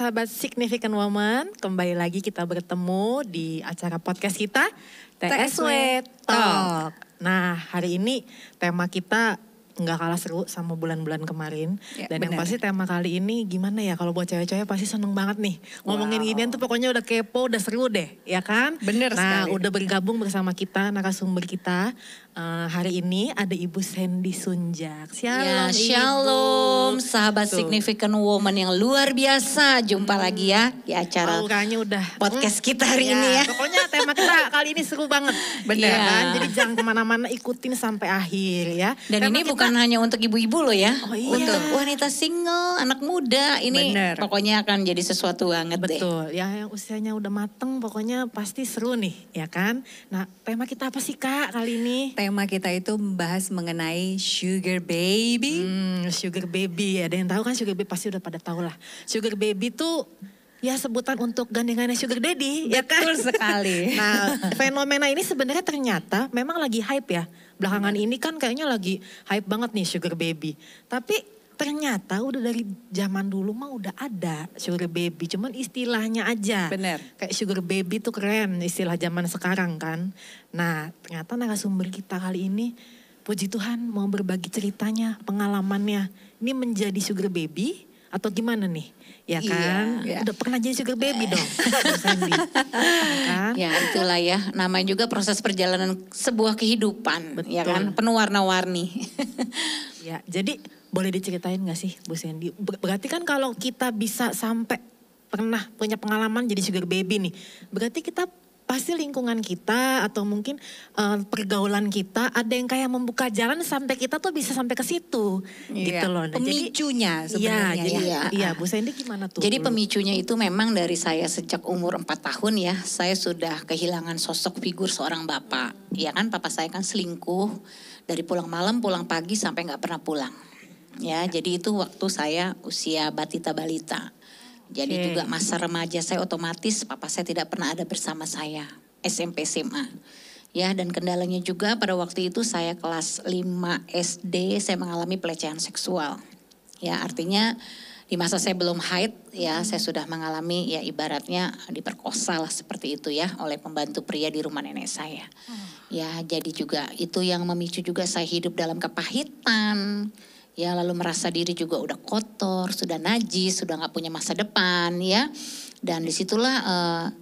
sahabat Significant Woman, kembali lagi kita bertemu di acara podcast kita TSW Talk. Nah, hari ini tema kita nggak kalah seru sama bulan-bulan kemarin. Ya, Dan yang benar. pasti tema kali ini gimana ya, kalau buat cewek-cewek pasti seneng banget nih. Ngomongin ginian tuh pokoknya udah kepo, udah seru deh, ya kan? Bener nah, sekali. udah bergabung bersama kita, narasumber kita. Hari ini ada Ibu Sandy Sunjak. Ya, Shalom, shalom Ibu. sahabat Tuh. Significant Woman yang luar biasa. Jumpa lagi ya di acara Auranya udah podcast kita hari ini ya. Pokoknya tema kita kali ini seru banget. Bener. Ya kan? Jadi jangan kemana-mana, ikutin sampai akhir ya. Dan Tema ini kita- bukan hanya untuk ibu-ibu loh ya. Oh iya. Untuk wanita single, anak muda. Ini Bener. pokoknya akan jadi sesuatu banget deh. Betul, ya yang usianya udah mateng pokoknya pasti seru nih, ya kan? Nah, tema kita apa sih Kak kali ini? Tema kita itu membahas mengenai sugar baby. Sugar baby, ada yang tahu kan sugar baby, pasti udah pada tahu lah. Sugar baby tuh ya sebutan untuk gandengannya sugar daddy, ya kan? Betul sekali. Nah, fenomena ini sebenarnya ternyata memang lagi hype ya. Belakangan ini kan kayaknya lagi hype banget nih sugar baby. Tapi ternyata udah dari zaman dulu mah udah ada sugar baby, cuman istilahnya aja. Bener. Kayak sugar baby tuh keren istilah zaman sekarang kan. Nah, ternyata narasumber kita kali ini, puji Tuhan mau berbagi ceritanya, pengalamannya. Ini menjadi sugar baby atau gimana nih? Ya kan? Iya. Udah pernah jadi sugar baby dong. Bu Sandy. Ya kan? Ya itulah ya, namanya juga proses perjalanan sebuah kehidupan. Ya kan, penuh warna-warni. Ya, jadi boleh diceritain gak sih Bu Sandy? Berarti kan kalau kita bisa sampai pernah punya pengalaman jadi sugar baby nih. Berarti kita pasti lingkungan kita atau mungkin pergaulan kita ada yang kayak membuka jalan sampai kita tuh bisa sampai ke situ. Gitu loh. Nah, Pemicunya Iya, sebenarnya jadi ya. iya Bu Sandy gimana tuh? Jadi dulu? pemicunya itu memang dari saya sejak umur 4 tahun ya. Saya sudah kehilangan sosok figur seorang bapak. Ya kan, papa saya kan selingkuh. Dari pulang malam, pulang pagi sampai gak pernah pulang. Ya, jadi itu waktu saya usia batita balita. Jadi Oke. juga masa remaja saya otomatis papa saya tidak pernah ada bersama saya. SMP SMA. Ya, dan kendalanya juga pada waktu itu saya kelas 5 SD saya mengalami pelecehan seksual. Ya, artinya di masa saya belum haid ya saya sudah mengalami ya ibaratnya diperkosa lah seperti itu ya oleh pembantu pria di rumah nenek saya. Ya, jadi juga itu yang memicu juga saya hidup dalam kepahitan. Ya, lalu merasa diri juga udah kotor, sudah najis, sudah gak punya masa depan ya. Dan disitulah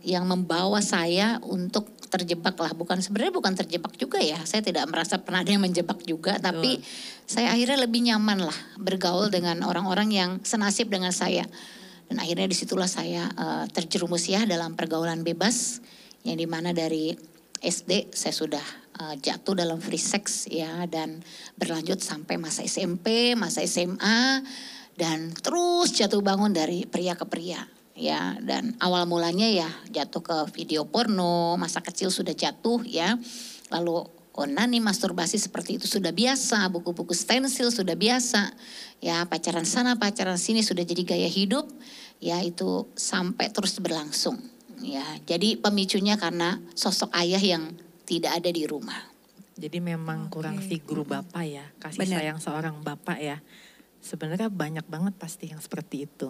yang membawa saya untuk terjebak lah. Sebenarnya bukan terjebak juga ya. Saya tidak merasa pernah ada yang menjebak juga. Tapi saya akhirnya lebih nyaman lah bergaul dengan orang-orang yang senasib dengan saya. Dan akhirnya disitulah saya terjerumus ya dalam pergaulan bebas. Yang dimana dari SD saya sudah jatuh dalam free sex ya, dan berlanjut sampai masa SMP, masa SMA, dan terus jatuh bangun dari pria ke pria ya. Dan awal mulanya ya jatuh ke video porno, masa kecil sudah jatuh ya, lalu onani, masturbasi seperti itu sudah biasa, buku-buku stensil sudah biasa ya, pacaran sana pacaran sini sudah jadi gaya hidup ya, itu sampai terus berlangsung ya. Jadi pemicunya karena sosok ayah yang tidak ada di rumah. Jadi memang kurang figur bapak ya, kasih Benar. sayang seorang bapak ya. Sebenarnya banyak banget pasti yang seperti itu.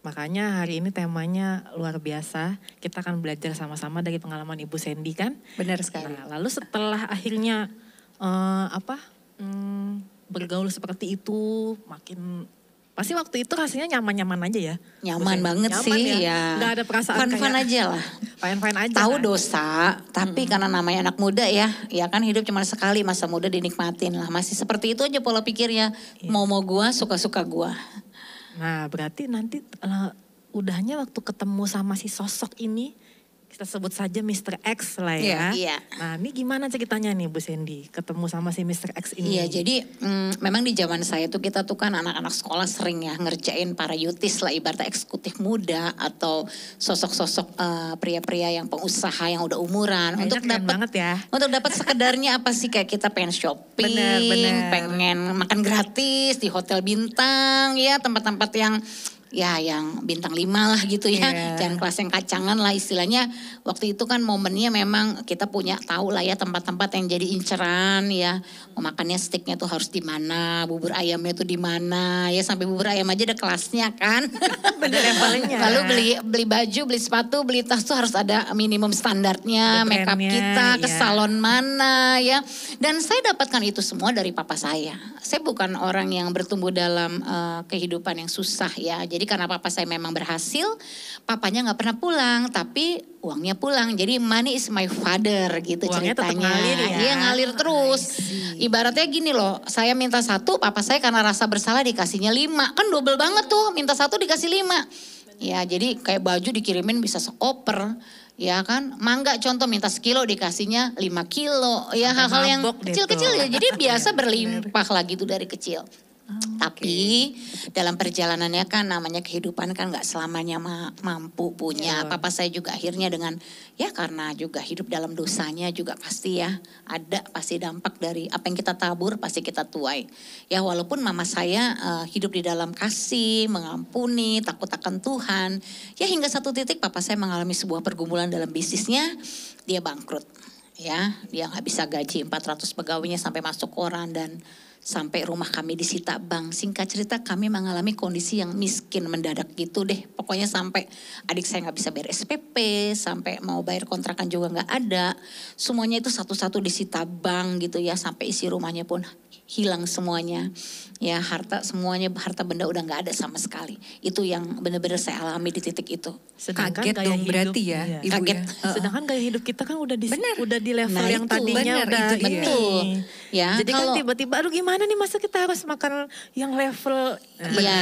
Makanya hari ini temanya luar biasa. Kita akan belajar sama-sama dari pengalaman Ibu Sandy kan. Benar sekali. Nah, lalu setelah akhirnya bergaul seperti itu, makin pasti waktu itu rasanya nyaman-nyaman aja ya. Nyaman Bu Sandy. banget Nyaman sih ya. ya. Nggak ada perasaan Fun-fun kayak aja lah. fine-fine aja. Tahu kan? dosa, tapi karena namanya anak muda ya kan hidup cuma sekali, masa muda dinikmatin lah. Masih seperti itu aja pola pikirnya. Mau gua, suka-suka gua. Nah, berarti nanti udahnya waktu ketemu sama si sosok ini, kita sebut saja Mr. X lah ya. Iya. Nah, ini gimana ceritanya nih Bu Sandy ketemu sama si Mr. X ini? Iya, jadi memang di zaman saya tuh kita tuh kan anak-anak sekolah sering ya ngerjain para yutis lah, ibaratnya eksekutif muda atau sosok-sosok pria-pria yang pengusaha yang udah umuran. Kayaknya Untuk keren dapat banget ya. Untuk dapat sekedarnya apa sih, kayak kita pengen shopping, Bener. pengen makan gratis di hotel bintang ya, tempat-tempat yang ya yang bintang 5 lah gitu ya. Iya. Jangan kelas yang kacangan lah istilahnya. Waktu itu kan momennya memang kita punya tahu lah ya tempat-tempat yang jadi inceran ya. Mau makannya steaknya tuh harus di mana, bubur ayamnya tuh di mana ya, sampai bubur ayam aja ada kelasnya kan. Bener levelnya. Lalu beli baju, beli sepatu, beli tas tuh harus ada minimum standarnya, Ada makeup brandnya, kita ke iya. salon mana ya. Dan saya dapatkan itu semua dari papa saya. Saya bukan orang yang bertumbuh dalam kehidupan yang susah ya. Jadi karena papa saya memang berhasil, papanya nggak pernah pulang, tapi uangnya pulang. Jadi money is my father gitu Uangnya tetap ceritanya. ngalir ya. Iya ngalir terus. Ibaratnya gini loh, saya minta 1, papa saya karena rasa bersalah dikasihnya 5. Kan double banget tuh, minta 1 dikasih 5. Ya jadi kayak baju dikirimin bisa sekoper. Ya kan, mangga contoh minta sekilo dikasihnya 5 kilo. Ya Sampai hal-hal yang mabok deh kecil-kecil tuh. ya. Jadi biasa berlimpah lah gitu dari kecil. Tapi dalam perjalanannya kan namanya kehidupan kan gak selamanya mampu punya. Papa saya juga akhirnya dengan ya karena juga hidup dalam dosanya juga pasti ya. Ada pasti dampak dari apa yang kita tabur pasti kita tuai. Ya walaupun mama saya hidup di dalam kasih, mengampuni, takut akan Tuhan. Ya hingga satu titik papa saya mengalami sebuah pergumulan dalam bisnisnya. Dia bangkrut. Ya dia gak bisa gaji 400 pegawainya sampai masuk koran dan sampai rumah kami disita bank. Singkat cerita kami mengalami kondisi yang miskin mendadak gitu deh. Pokoknya sampai adik saya nggak bisa bayar SPP, sampai mau bayar kontrakan juga nggak ada. Semuanya itu satu-satu disita bank gitu ya. Sampai isi rumahnya pun hilang semuanya. Ya semuanya harta benda udah nggak ada sama sekali. Itu yang benar-benar saya alami di titik itu. Kaget dong berarti ya, iya. Ibu Kaget. ya. Sedangkan gaya hidup kita kan udah Bener. udah di level Nah, yang itu, tadinya bener, udah itu dia. ini. Betul. Ya, Jadi kan kalau- tiba-tiba aduh gimana nih masa kita harus makan yang level Iya,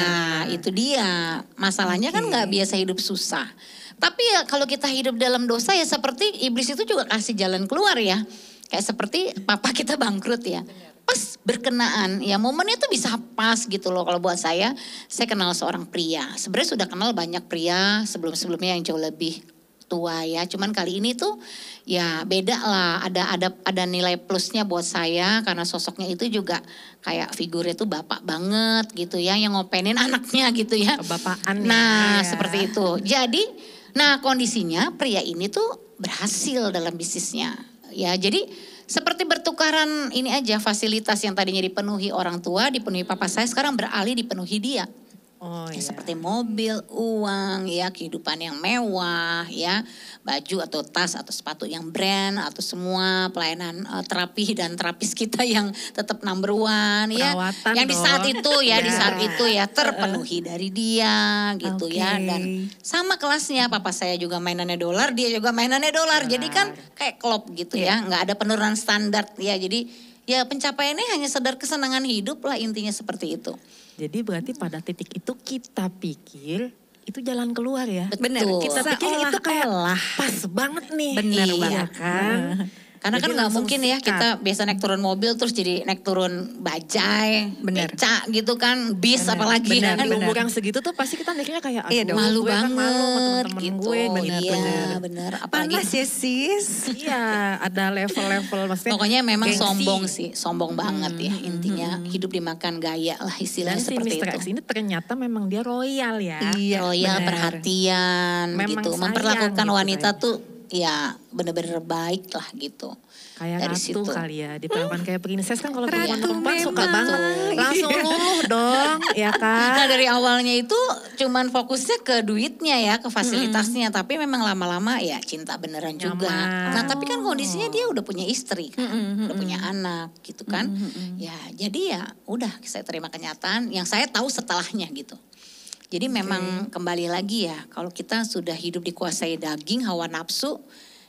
itu dia. Masalahnya kan nggak biasa hidup susah. Tapi ya kalau kita hidup dalam dosa ya seperti iblis itu juga kasih jalan keluar ya. Kayak seperti papa kita bangkrut ya. Pas berkenaan ya momennya tuh bisa pas gitu loh kalau buat saya kenal seorang pria. Sebenarnya sudah kenal banyak pria sebelum-sebelumnya yang jauh lebih tua ya. Cuman kali ini tuh ya beda lah. Ada nilai plusnya buat saya karena sosoknya itu juga kayak figurnya tuh bapak banget gitu ya, yang ngopenin anaknya gitu ya. Kebapaan ya. Nah Ya. seperti itu. Jadi kondisinya pria ini tuh berhasil dalam bisnisnya. Ya jadi seperti bertukaran ini aja, fasilitas yang tadinya dipenuhi orang tua, dipenuhi papa saya, sekarang beralih dipenuhi dia. Oh Ya, iya. seperti mobil, uang, ya kehidupan yang mewah, ya baju atau tas atau sepatu yang brand atau semua pelayanan terapi dan terapis kita yang tetap number 1 ya. Perawatan Yang di saat dong. itu ya, di Ya. saat itu ya terpenuhi dari dia gitu ya. Oke. Dan sama kelasnya papa saya juga mainannya dolar, dia juga mainannya dolar. Jadi kan kayak klop gitu ya, nggak ada penurunan standar ya. Jadi ya pencapaiannya hanya sekedar kesenangan hidup lah intinya seperti itu. Jadi berarti pada titik itu kita pikir itu jalan keluar ya. Bener. Kita pikir itu kayak Seolah-olah. pas banget nih. Bener Iya banget. kan. Karena Jadi kan nggak langsung mungkin ya sikat. kita biasa naik turun mobil terus jadi naik turun bajai, Bener. beca gitu kan, bis apalagi Bener, kan. di umur yang segitu tuh pasti kita mikirnya kayak Iya dong. Malu gue kan banget malu sama temen-temen gitu. gue. Iya bener. Apalagi Panas ya sis. Iya, ada level-level maksudnya. pokoknya memang gengsi. sombong sih, sombong banget ya intinya. Hidup dimakan gaya lah Dan istilahnya si seperti Mr. itu. X ini ternyata memang dia royal ya. Iya, Royal, benar. perhatian Memang gitu. sayang Memperlakukan gitu wanita kayaknya. tuh ya bener-bener baik lah gitu. Kayak Dari ratu situ. kali ya, diperlakukan kayak princess kan kalau perempuan Ratu perempuan suka memang. banget. Langsung Iya. luluh dong, ya kan. Nah dari awalnya itu cuman fokusnya ke duitnya ya, ke fasilitasnya. Tapi memang lama-lama ya cinta beneran juga. Nyaman. Nah tapi kan kondisinya dia udah punya istri kan, udah punya anak gitu kan. Ya jadi ya udah saya terima kenyataan yang saya tahu setelahnya gitu. Jadi memang kembali lagi ya, kalau kita sudah hidup dikuasai daging, hawa nafsu,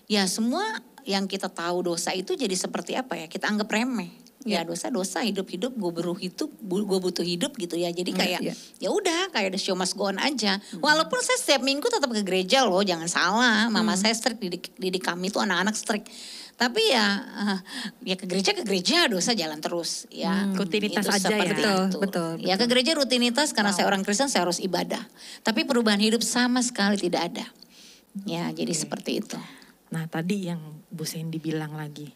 ya semua yang kita tahu dosa itu jadi seperti apa ya, kita anggap remeh. Ya dosa-dosa, hidup-hidup, gue butuh hidup gitu ya. Jadi kayak iya. ya udah kayak the show must go on aja. Walaupun saya setiap minggu tetap ke gereja loh, jangan salah. Mama saya strict, didik kami tuh anak-anak strict. Tapi ya ke gereja dosa jalan terus ya. Rutinitas Itu aja ya. seperti itu. Betul, Ya ke gereja rutinitas karena saya orang Kristen saya harus ibadah. Tapi perubahan hidup sama sekali tidak ada. Ya jadi seperti itu. Nah tadi yang Bu Sandy bilang lagi.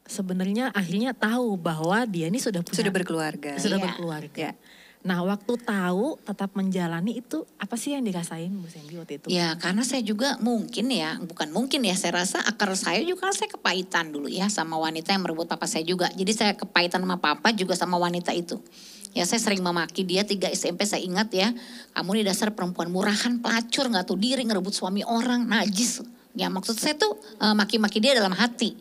Sebenarnya akhirnya tahu bahwa dia ini sudah punya, Sudah berkeluarga. Sudah Iya. berkeluarga. Iya. Nah waktu tahu tetap menjalani itu apa sih yang dirasain Bu Sandy waktu itu? Ya karena saya juga mungkin ya, bukan mungkin ya, saya rasa akar saya juga kan saya kepahitan dulu ya sama wanita yang merebut papa saya juga. Jadi saya kepahitan sama papa juga sama wanita itu. Ya saya sering memaki dia 3 SMP saya ingat ya. Kamu ini dasar perempuan murahan, pelacur, gak tahu diri, ngerebut suami orang, najis. Ya maksud saya tuh maki-maki dia dalam hati.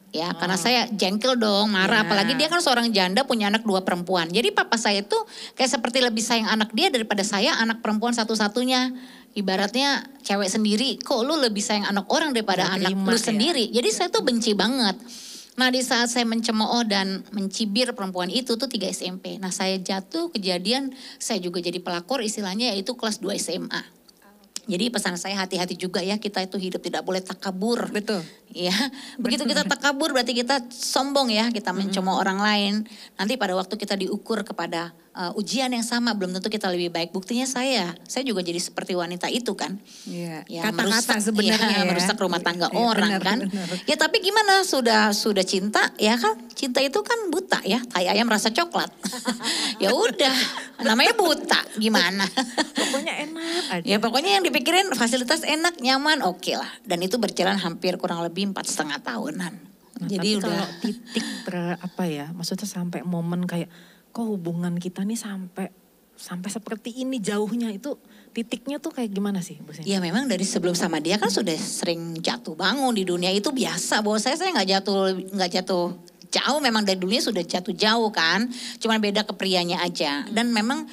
Ya karena saya jengkel dong, marah. Apalagi dia kan seorang janda punya anak 2 perempuan. Jadi papa saya tuh kayak seperti lebih sayang anak dia daripada saya anak perempuan satu-satunya. Ibaratnya cewek sendiri, kok lu lebih sayang anak orang daripada anak lu sendiri. Jadi saya tuh benci banget. Nah di saat saya mencemooh dan mencibir perempuan itu tuh 3 SMP. Nah saya jatuh kejadian saya juga jadi pelakor istilahnya yaitu kelas 2 SMA. Jadi pesan saya hati-hati juga ya, kita itu hidup tidak boleh takabur. Betul. Ya, begitu kita takabur berarti kita sombong ya, kita mencemooh orang lain. Nanti pada waktu kita diukur kepada ujian yang sama belum tentu kita lebih baik. Buktinya saya juga jadi seperti wanita itu kan. Iya. Ya, Kata-kata sebenarnya ya. merusak rumah tangga Iya, orang benar, kan. benar. Ya tapi gimana sudah cinta ya kan, cinta itu kan buta ya, tai ayam rasa coklat. Ya udah, namanya buta gimana. Pokoknya enak aja. Ya pokoknya yang dipikirin fasilitas enak, nyaman, oke lah. Dan itu berjalan hampir kurang lebih 4,5 tahunan. Nah, Jadi tapi udah. kalau titik apa ya, maksudnya sampai momen kayak kok hubungan kita nih sampai seperti ini jauhnya, itu titiknya tuh kayak gimana sih Bu Sandy? Ya memang dari sebelum sama dia kan sudah sering jatuh bangun di dunia itu biasa. Bahwa saya nggak jatuh jauh, memang dari dulunya sudah jatuh jauh kan. Cuman beda ke prianya aja. Dan memang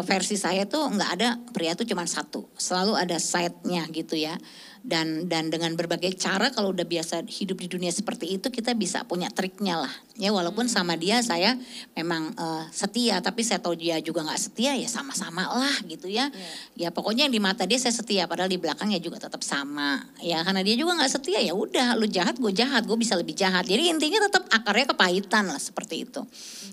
versi saya tuh nggak ada pria tuh cuma satu. Selalu ada side-nya gitu ya. Dan dengan berbagai cara kalau udah biasa hidup di dunia seperti itu kita bisa punya triknya lah. Ya walaupun sama dia saya memang setia, tapi saya tahu dia juga nggak setia, ya sama-sama lah gitu ya. Ya pokoknya yang di mata dia saya setia, padahal di belakangnya juga tetap sama. Ya karena dia juga nggak setia, ya udah lu jahat gue bisa lebih jahat. Jadi intinya tetap akarnya kepahitan lah seperti itu.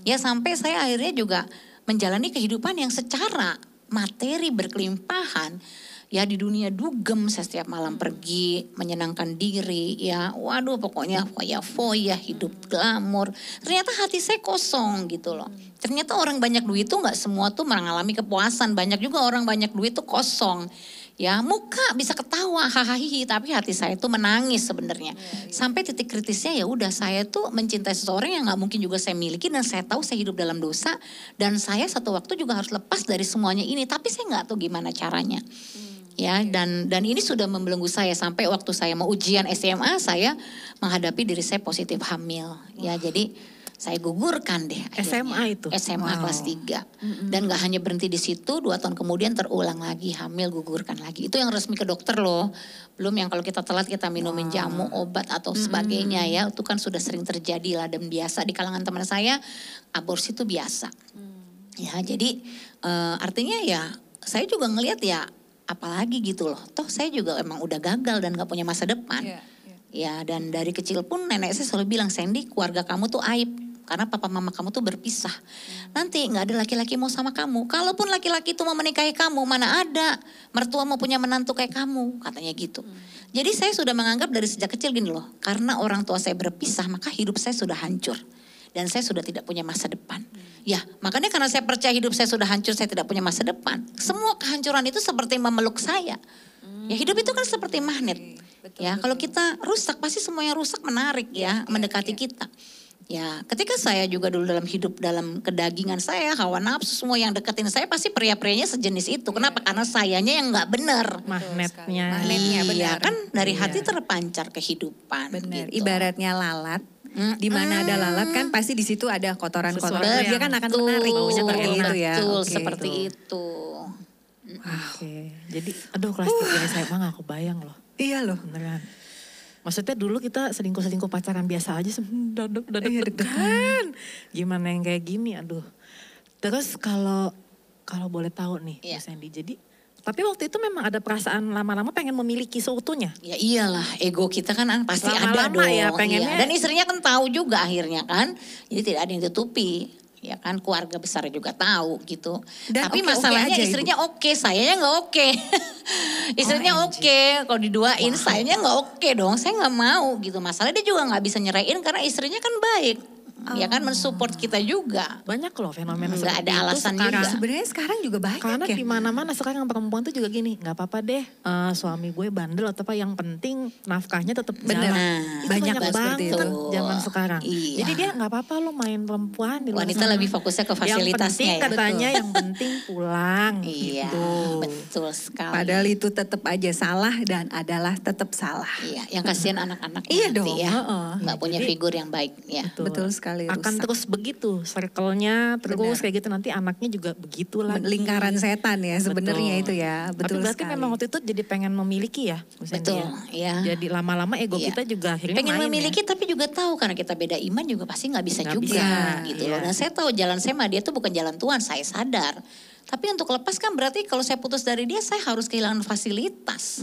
Ya sampai saya akhirnya juga menjalani kehidupan yang secara materi berkelimpahan. Ya di dunia dugem, saya setiap malam pergi menyenangkan diri ya. Waduh pokoknya foya-foya, hidup glamor. Ternyata hati saya kosong gitu loh. Ternyata orang banyak duit tuh gak semua tuh mengalami kepuasan. Banyak juga orang banyak duit tuh kosong. Ya muka bisa ketawa hahaha, tapi hati saya tuh menangis sebenarnya. Sampai titik kritisnya ya udah, saya tuh mencintai seseorang yang nggak mungkin juga saya miliki, dan saya tahu saya hidup dalam dosa, dan saya satu waktu juga harus lepas dari semuanya ini, tapi saya nggak tahu gimana caranya. Ya dan ini sudah membelenggu saya sampai waktu saya mau ujian SMA saya menghadapi diri saya positif hamil. Ya jadi saya gugurkan deh akhirnya. SMA itu? SMA kelas 3. Dan gak hanya berhenti di situ, 2 tahun kemudian terulang lagi, hamil, gugurkan lagi. Itu yang resmi ke dokter loh. Belum yang kalau kita telat kita minumin jamu, obat atau sebagainya ya. Itu kan sudah sering terjadi lah dan biasa di kalangan teman saya, aborsi itu biasa. Ya jadi artinya ya saya juga ngelihat ya apalagi gitu loh. Toh saya juga emang udah gagal dan gak punya masa depan. Ya dan dari kecil pun nenek saya selalu bilang, Sandy keluarga kamu tuh aib. Karena papa mama kamu tuh berpisah. Nanti gak ada laki-laki mau sama kamu. Kalaupun laki-laki itu mau menikahi kamu, mana ada mertua mau punya menantu kayak kamu, katanya gitu. Jadi saya sudah menganggap dari sejak kecil gini loh. Karena orang tua saya berpisah, maka hidup saya sudah hancur. Dan saya sudah tidak punya masa depan. Ya makanya karena saya percaya hidup saya sudah hancur, saya tidak punya masa depan. Semua kehancuran itu seperti memeluk saya. Ya hidup itu kan seperti magnet. Ya kalau kita rusak, pasti semua yang rusak menarik ya, mendekati kita. Ya ketika saya juga dulu dalam hidup dalam kedagingan saya, hawa nafsu, semua yang deketin saya pasti pria-prianya sejenis itu. Kenapa? Karena sayanya yang nggak benar. Magnetnya. Magnetnya, Iya benar. kan dari hati terpancar kehidupan. Benar. Gitu. Ibaratnya lalat. Di mana ada lalat kan pasti di situ ada kotoran-kotoran. Sesuatu Dia kan akan menarik. Seperti itu ya. Betul, Oke. seperti itu. Oke. Jadi aduh kelas 3 SMA gak kebayang loh. Iya loh. Beneran. Maksudnya dulu kita selingkuh-selingkuh pacaran biasa aja, udah Iya, deg-degan. Gimana yang kayak gini, aduh. Terus kalau boleh tahu nih, Iya. Mas Sandy. Jadi, tapi waktu itu memang ada perasaan lama-lama pengen memiliki seutuhnya. Ya iyalah, ego kita kan pasti ada Lama-lama dong. ya pengennya. Iya. Dan istrinya kan tahu juga akhirnya kan. Jadi tidak ada yang ditutupi. Ya kan keluarga besar juga tahu gitu. Dan Tapi oke-oke masalahnya aja, istrinya oke, sayanya nggak oke. Istrinya oke, kalau diduain sayanya nggak oke dong. Saya nggak mau gitu. Masalahnya dia juga nggak bisa nyerahin karena istrinya kan baik. ya kan mensupport kita juga. Banyak loh fenomena Nggak seperti ada itu alasan sekarang. juga. Sebenarnya sekarang juga banyak Karena ya. di mana-mana sekarang perempuan tuh juga gini, nggak apa-apa deh suami gue bandel atau apa, yang penting nafkahnya tetap Bener. jalan. Nah, Itu banyak banyak seperti banget itu. zaman sekarang. Iya. Jadi dia nggak apa-apa lo main perempuan di luar Wanita sana. lebih fokusnya ke fasilitasnya Yang penting ya. katanya yang penting pulang Iya, gitu. betul sekali. Padahal itu tetap aja salah dan adalah tetap salah. Iya, yang kasihan anak-anak Iya nanti dong, ya. heeh. Nggak punya Jadi- figur yang baik ya. Betul sekali, Akan rusak. terus begitu, circle-nya terus Benar. kayak gitu, nanti anaknya juga begitu lagi. Lingkaran setan ya sebenarnya Betul. itu ya. Betul Tapi berarti sekali. memang waktu itu jadi pengen memiliki ya, Bu Sandy Betul, ya? ya. Jadi lama-lama ego Iya. kita juga akhirnya Pengen main memiliki ya. tapi juga tahu karena kita beda iman juga pasti nggak bisa Nggak juga bisa, gitu iya. loh. Dan saya tahu jalan saya sama dia tuh bukan jalan Tuhan, saya sadar. Tapi untuk lepas kan berarti kalau saya putus dari dia saya harus kehilangan fasilitas.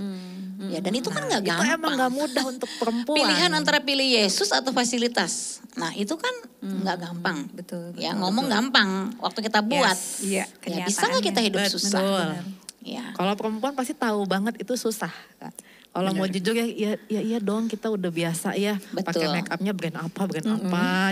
Ya dan itu kan nggak Itu gampang. emang gak mudah untuk perempuan. Pilihan antara pilih Yesus atau fasilitas. Nah itu kan nggak gampang. Betul, Ya betul, ngomong gampang waktu kita buat. Iya, Ya, bisa nggak kita hidup Betul. susah? Ya. Kalau perempuan pasti tahu banget itu susah. Kak. Kalau mau jujur ya iya dong, kita udah biasa ya pakai Betul. make upnya brand apa,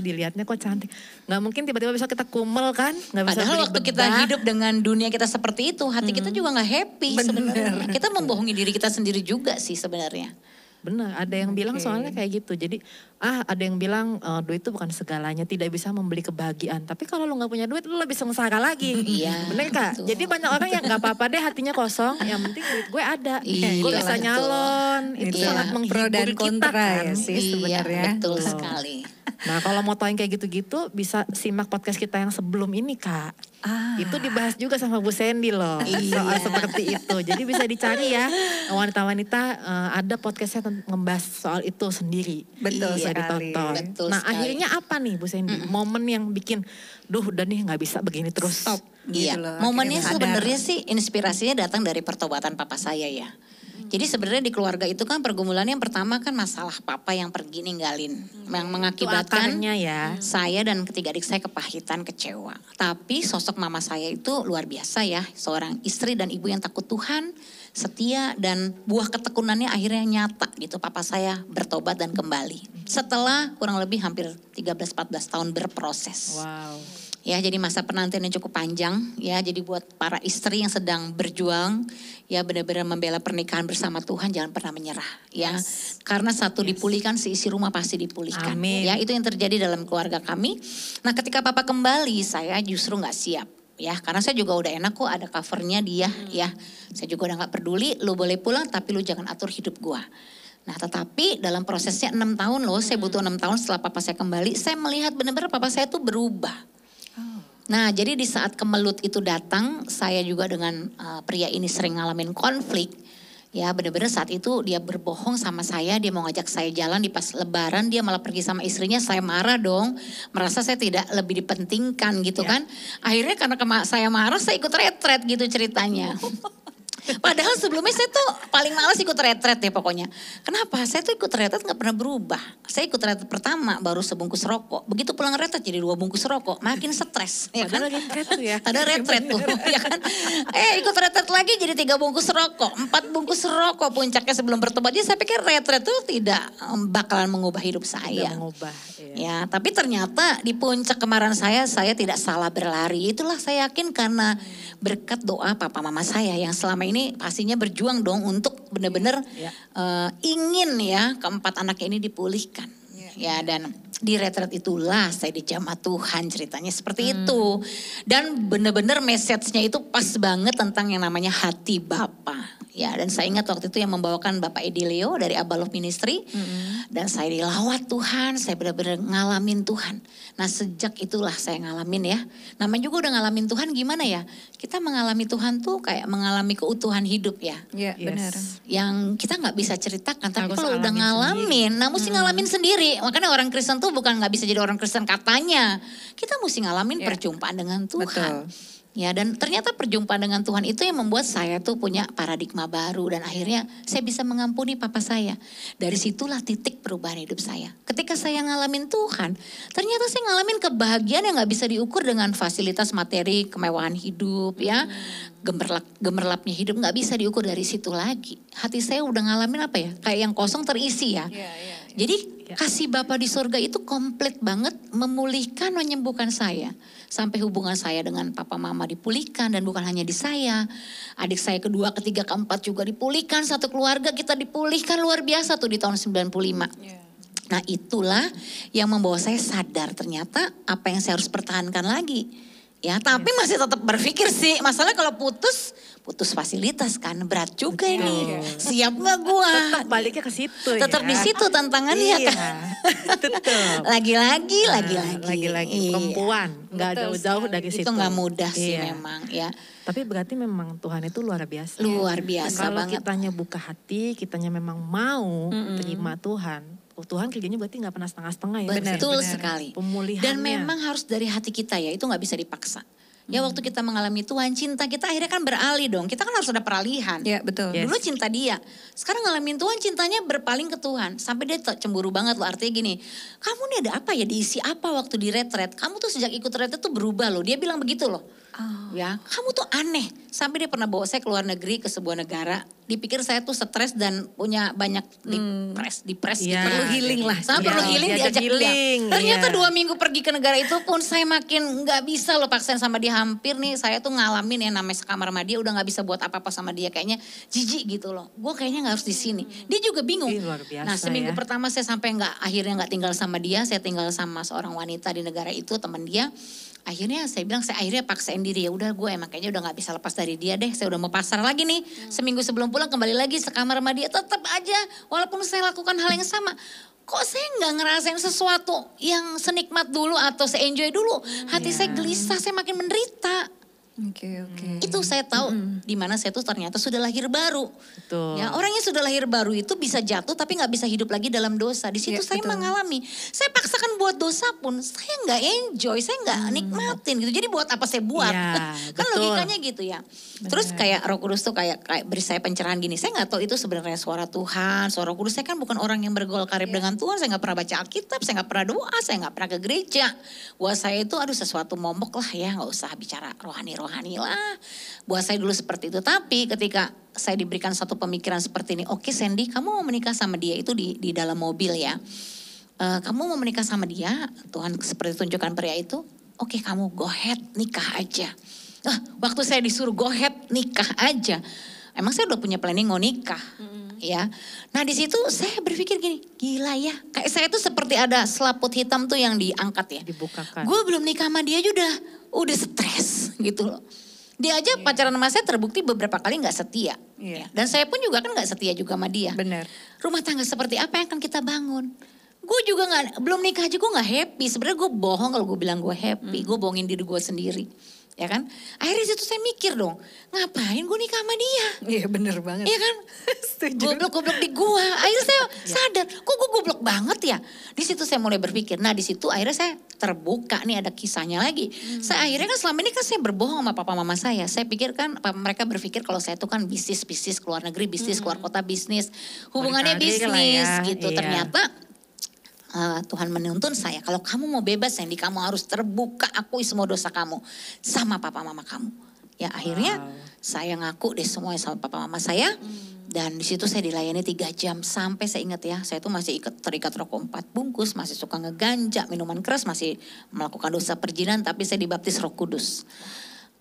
dilihatnya kok cantik. Nggak mungkin tiba-tiba bisa kita kumel kan, nggak bisa Padahal beli waktu kita bedak. hidup dengan dunia kita seperti itu, hati kita juga nggak happy sebenarnya. Kita membohongi diri kita sendiri juga sih sebenarnya. Benar, ada yang bilang soalnya kayak gitu. Jadi ada yang bilang duit itu bukan segalanya, tidak bisa membeli kebahagiaan. Tapi kalau lu nggak punya duit, lu lebih sengsara lagi. Iya, Bener Kak? betul. Jadi banyak orang yang nggak apa-apa deh hatinya kosong, yang penting duit gue ada. Iya, Gue bisa betul. nyalon, itu Iya. sangat menghibur Pro dan kita kontra kan. ya sih Iya, sebenarnya. betul Betul. sekali. Nah kalau mau tahu yang kayak gitu-gitu, bisa simak podcast kita yang sebelum ini Kak. Itu dibahas juga sama Bu Sandy loh, soal seperti itu. Jadi bisa dicari ya, wanita-wanita ada podcastnya ngebahas soal itu sendiri. Betul Bisa sekali. ditonton. Betul Nah sekali. akhirnya apa nih Bu Sandy? Momen yang bikin, duh udah nih nggak bisa begini terus. Stop. Iya, Gitu loh, momennya akhirnya sadar. sebenarnya sih inspirasinya datang dari pertobatan papa saya ya. Jadi sebenarnya di keluarga itu kan pergumulannya yang pertama kan masalah papa yang pergi ninggalin. Yang Itu mengakibatkan akarnya ya. saya dan ketiga adik saya kepahitan, kecewa. Tapi sosok mama saya itu luar biasa ya. Seorang istri dan ibu yang takut Tuhan, setia, dan buah ketekunannya akhirnya nyata gitu. Papa saya bertobat dan kembali. Setelah kurang lebih hampir 13-14 tahun berproses. Wow. Ya, jadi masa penantian yang cukup panjang ya. Jadi buat para istri yang sedang berjuang ya, benar-benar membela pernikahan bersama Tuhan, jangan pernah menyerah ya. Karena satu dipulihkan, seisi rumah pasti dipulihkan. Amin. Ya, itu yang terjadi dalam keluarga kami. Nah, ketika papa kembali, saya justru nggak siap. Ya, karena saya juga udah enak kok ada covernya dia ya. Saya juga udah nggak peduli, lu boleh pulang tapi lu jangan atur hidup gua. Nah, tetapi dalam prosesnya 6 tahun loh, saya butuh 6 tahun setelah papa saya kembali, saya melihat benar-benar papa saya tuh berubah. Nah, jadi di saat kemelut itu datang, saya juga dengan pria ini sering ngalamin konflik. Ya, benar-benar saat itu dia berbohong sama saya, dia mau ngajak saya jalan di pas lebaran, dia malah pergi sama istrinya, saya marah dong. Merasa saya tidak lebih dipentingkan gitu kan. Akhirnya karena saya marah, saya ikut retret gitu ceritanya. Padahal sebelumnya saya tuh paling malas ikut retret ya pokoknya. Kenapa? Saya tuh ikut retret gak pernah berubah. Saya ikut retret pertama baru sebungkus rokok. Begitu pulang retret jadi 2 bungkus rokok. Makin stres. Ya kan? Padahal retret tuh ya. Ada retret tuh. Ya kan? Ikut retret lagi jadi 3 bungkus rokok. 4 bungkus rokok puncaknya sebelum bertobat. Jadi saya pikir retret tuh tidak bakalan mengubah hidup saya. Tidak mengubah. Iya. Ya, tapi ternyata di puncak kemarahan saya tidak salah berlari. Itulah saya yakin karena berkat doa papa mama saya yang selama ini pastinya berjuang dong untuk benar-benar ingin ya keempat anaknya ini dipulihkan. Ya, dan di retret itulah saya dijamah Tuhan, ceritanya seperti itu. Dan benar-benar message-nya itu pas banget tentang yang namanya hati Bapa. Ya, dan saya ingat waktu itu yang membawakan Bapak Edi Leo dari Abba Love Ministry. Dan saya dilawat Tuhan, saya benar-benar ngalamin Tuhan. Nah, sejak itulah saya ngalamin ya. Namanya juga udah ngalamin Tuhan, gimana ya? Kita mengalami Tuhan tuh kayak mengalami keutuhan hidup ya. Iya, Yes. benar. Yang kita nggak bisa ceritakan, tapi Harus kalau udah alamin ngalamin, nah mesti ngalamin sendiri. Makanya orang Kristen tuh bukan nggak bisa jadi orang Kristen katanya. Kita mesti ngalamin Ya. perjumpaan dengan Tuhan. Betul. Ya, dan ternyata perjumpaan dengan Tuhan itu yang membuat saya tuh punya paradigma baru. Dan akhirnya saya bisa mengampuni papa saya. Dari situlah titik perubahan hidup saya. Ketika saya ngalamin Tuhan, ternyata saya ngalamin kebahagiaan yang gak bisa diukur dengan fasilitas materi, kemewahan hidup ya. Gemerlapnya hidup gak bisa diukur dari situ lagi. Hati saya udah ngalamin apa ya, kayak yang kosong terisi ya. Jadi Ya. kasih Bapa di surga itu komplit banget, memulihkan, menyembuhkan saya. Sampai hubungan saya dengan papa mama dipulihkan, dan bukan hanya di saya. Adik saya kedua, ketiga, keempat juga dipulihkan, satu keluarga kita dipulihkan luar biasa tuh di tahun 95. Nah itulah yang membawa saya sadar ternyata apa yang saya harus pertahankan lagi. Ya tapi masih tetap berpikir sih, masalah kalau putus fasilitas kan, berat juga ini. Siap gak gua? Tetap baliknya ke situ Tetap ya. di situ tantangannya Iya, kan. tetap. Lagi-lagi. Lagi-lagi Iya. perempuan, nggak Betul jauh-jauh sekali. dari situ. Itu nggak mudah sih Iya. memang ya. Tapi berarti memang Tuhan itu luar biasa. Luar biasa Kalau banget. kitanya buka hati, kitanya memang mau terima Tuhan. Tuhan kerjanya berarti nggak pernah setengah-setengah ya. Betul sekali. Pemulihannya. Dan memang harus dari hati kita ya, itu nggak bisa dipaksa. Ya waktu kita mengalami Tuhan, cinta kita akhirnya kan beralih dong. Kita kan harus ada peralihan. Ya betul. Yes. Dulu cinta dia, sekarang ngalamin Tuhan, cintanya berpaling ke Tuhan. Sampai dia cemburu banget loh, artinya gini, kamu nih ada apa ya, diisi apa waktu di retret? Kamu tuh sejak ikut retret tuh berubah loh, dia bilang begitu loh. Ya, kamu tuh aneh. Sampai dia pernah bawa saya ke luar negeri, ke sebuah negara. Dipikir saya tuh stres dan punya banyak dipres Iya. gitu. Perlu healing lah. Sama Iya, perlu healing, diajak diajak healing, dia. Ternyata iya. 2 minggu pergi ke negara itu pun saya makin gak bisa loh paksain sama dia. Hampir nih saya tuh ngalamin yang namanya sekamar sama dia, udah gak bisa buat apa-apa sama dia. Kayaknya jijik gitu loh. Gue kayaknya gak harus di sini. Dia juga bingung. Ih, luar biasa Nah seminggu ya. pertama saya sampai akhirnya gak tinggal sama dia. Saya tinggal sama seorang wanita di negara itu, teman dia. Akhirnya saya bilang, saya akhirnya paksain diri, ya udah gue emang kayaknya udah gak bisa lepas dari dia deh. Saya udah mau pasrah lagi nih. Seminggu sebelum pulang kembali lagi sekamar sama dia. Tetap aja walaupun saya lakukan hal yang sama. Kok saya gak ngerasain sesuatu yang senikmat dulu atau se-enjoy dulu. Hati saya gelisah, saya makin menderita. Oke. Itu saya tahu di mana saya tuh ternyata sudah lahir baru. Betul. Ya, orang yang sudah lahir baru itu bisa jatuh tapi nggak bisa hidup lagi dalam dosa. Di situ Ya, saya betul. mengalami. Saya paksakan buat dosa pun saya nggak enjoy, saya nggak nikmatin gitu. Jadi buat apa saya buat? Ya, Kan betul. logikanya gitu ya. Terus kayak Roh Kudus tuh kayak beri saya pencerahan gini. Saya nggak tahu itu sebenarnya suara Tuhan, suara Roh Kudus. Saya kan bukan orang yang bergaul karib dengan Tuhan. Saya nggak pernah baca Alkitab, saya nggak pernah doa, saya nggak pernah ke gereja. Buat saya itu aduh sesuatu momok lah ya, nggak usah bicara rohani-rohani lah. Buat saya dulu seperti itu. Tapi ketika saya diberikan satu pemikiran seperti ini, oke Sandy, kamu mau menikah sama dia itu di dalam mobil ya. Kamu mau menikah sama dia, Tuhan seperti tunjukkan pria itu, oke kamu go ahead nikah aja. Waktu saya disuruh go ahead nikah aja, emang saya udah punya planning mau nikah. Ya, nah di situ saya berpikir gini, gila ya, kayak saya tuh seperti ada selaput hitam tuh yang diangkat ya. Dibukakan. Gue belum nikah sama dia aja udah stres gitu loh. Dia aja pacaran sama saya terbukti beberapa kali gak setia. Iya. Ya. Dan saya pun juga kan gak setia juga sama dia. Benar. Rumah tangga seperti apa yang akan kita bangun? Gue juga belum nikah aja gue gak happy. Sebenarnya gue bohong kalau gue bilang gue happy. Gue bohongin diri gue sendiri. Ya kan? Akhirnya situ saya mikir dong, ngapain gue nikah sama dia? Iya benar banget. Iya kan? Setuju. Goblok-goblok di gua. Akhirnya saya sadar, kok gue goblok banget ya? Di situ saya mulai berpikir. Nah di situ akhirnya saya terbuka nih ada kisahnya lagi. Saya akhirnya kan selama ini kan saya berbohong sama papa mama saya. Saya pikir kan mereka berpikir kalau saya itu kan bisnis keluar negeri, bisnis keluar kota bisnis. Hubungannya Berkarir lah bisnis ya, gitu. iya. Ternyata Tuhan menuntun saya, kalau kamu mau bebas Sandy, kamu harus terbuka akui semua dosa kamu sama papa mama kamu. Ya akhirnya saya ngaku deh semuanya sama papa mama saya. Dan di situ saya dilayani 3 jam sampai saya ingat ya, saya tuh masih terikat rokok 4 bungkus, masih suka ngeganja, minuman keras, masih melakukan dosa perjinan, tapi saya dibaptis Roh Kudus.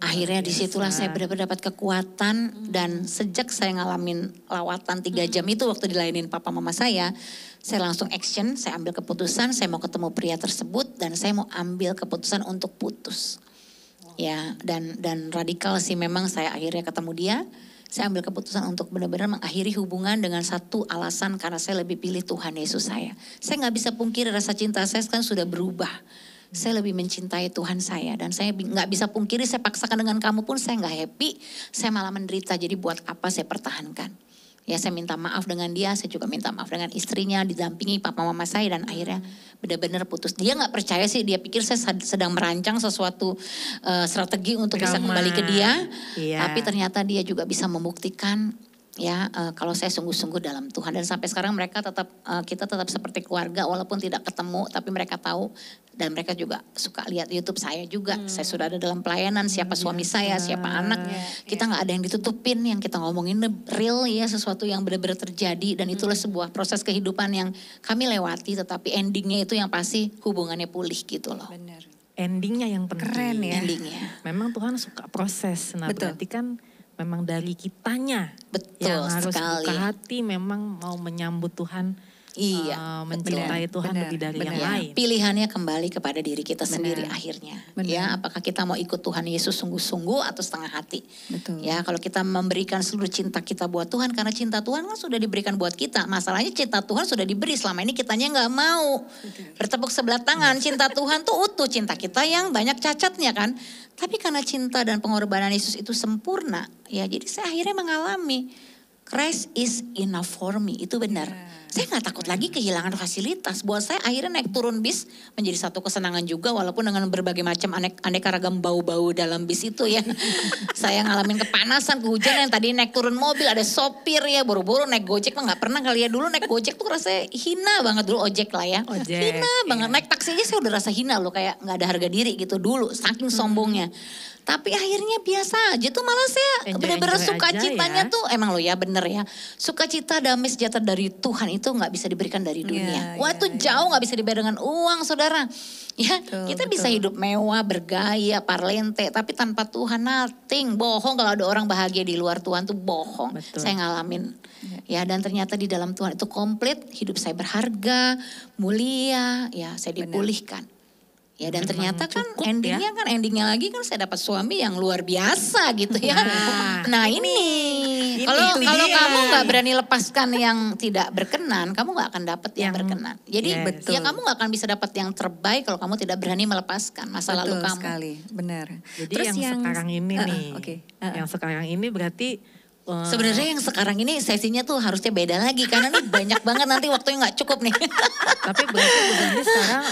Akhirnya disitulah saya benar-benar dapat kekuatan dan sejak saya ngalamin lawatan 3 jam itu waktu dilayanin papa mama saya langsung action, saya ambil keputusan, saya mau ketemu pria tersebut dan saya mau ambil keputusan untuk putus. Ya, dan radikal sih memang saya akhirnya ketemu dia. Saya ambil keputusan untuk benar-benar mengakhiri hubungan dengan satu alasan karena saya lebih pilih Tuhan Yesus saya. Saya nggak bisa pungkiri rasa cinta saya sekarang sudah berubah. Saya lebih mencintai Tuhan saya dan saya nggak bisa pungkiri saya paksakan dengan kamu pun saya nggak happy. Saya malah menderita, jadi buat apa saya pertahankan. Ya saya minta maaf dengan dia, saya juga minta maaf dengan istrinya, didampingi papa mama saya dan akhirnya benar-benar putus. Dia nggak percaya sih, dia pikir saya sedang merancang sesuatu strategi untuk bisa Drama. kembali ke dia. Iya. Tapi ternyata dia juga bisa membuktikan Ya, kalau saya sungguh-sungguh dalam Tuhan, dan sampai sekarang mereka tetap kita tetap seperti keluarga walaupun tidak ketemu, tapi mereka tahu, dan mereka juga suka lihat YouTube saya juga. Saya sudah ada dalam pelayanan, siapa suami saya, siapa anak. Kita nggak ada yang ditutupin, yang kita ngomongin real ya, sesuatu yang benar-benar terjadi, dan itulah sebuah proses kehidupan yang kami lewati, tetapi endingnya itu yang pasti hubungannya pulih gitu loh. Benar. Endingnya yang penting. Keren ya. Endingnya. Memang Tuhan suka proses. Nah Betul. berarti kan memang dari kitanya Betul yang harus sekali. buka hati, memang mau menyambut Tuhan, Iya, mencintai Tuhan benar, lebih dari yang benar. lain. Pilihannya kembali kepada diri kita sendiri Benar. akhirnya. Benar. Ya, apakah kita mau ikut Tuhan Yesus sungguh-sungguh atau setengah hati? Betul. Ya, kalau kita memberikan seluruh cinta kita buat Tuhan, karena cinta Tuhan kan sudah diberikan buat kita. Masalahnya cinta Tuhan sudah diberi, selama ini kitanya nggak mau. Bertepuk sebelah tangan, cinta Tuhan tuh utuh, cinta kita yang banyak cacatnya kan. Tapi karena cinta dan pengorbanan Yesus itu sempurna, ya jadi saya akhirnya mengalami Christ is enough for me, itu benar. Saya nggak takut lagi kehilangan fasilitas. Buat saya akhirnya naik turun bis menjadi satu kesenangan juga, walaupun dengan berbagai macam aneka ragam bau-bau dalam bis itu ya. Saya ngalamin kepanasan, kehujanan, tadi naik turun mobil ada sopir ya, buru-buru naik Gojek mah nggak pernah kali ya. Dulu naik Gojek tuh rasanya hina banget, dulu ojek lah ya. Ojek, Hina banget, naik taksi aja saya udah rasa hina loh, kayak nggak ada harga diri gitu dulu, saking sombongnya. Tapi akhirnya biasa aja tuh, malah saya benar-benar Enjoy-enjoy sukacitanya aja ya. tuh emang lo ya bener ya. Sukacita damai sejahtera dari Tuhan itu nggak bisa diberikan dari dunia. Wah itu jauh nggak bisa diberi dengan uang saudara. Ya kita bisa hidup mewah, bergaya, parlente, tapi tanpa Tuhan nothing. Bohong kalau ada orang bahagia di luar Tuhan tuh bohong. Betul. Saya ngalamin. Ya dan ternyata di dalam Tuhan itu komplit, hidup saya berharga, mulia, ya saya dipulihkan. Ya dan ternyata kan cukup endingnya lagi kan saya dapat suami yang luar biasa gitu ya. Nah ini kalau itu dia. kamu nggak berani lepaskan yang tidak berkenan, kamu nggak akan dapat yang berkenan. Jadi Yes. ya kamu nggak akan bisa dapat yang terbaik kalau kamu tidak berani melepaskan masa lalu Betul kamu. sekali, benar. Jadi yang sekarang ini nih, Oke. yang sekarang ini berarti Sebenarnya yang sekarang ini sesinya tuh harusnya beda lagi karena nih banyak banget nanti waktunya nggak cukup nih. tapi berarti Bu Sandy sekarang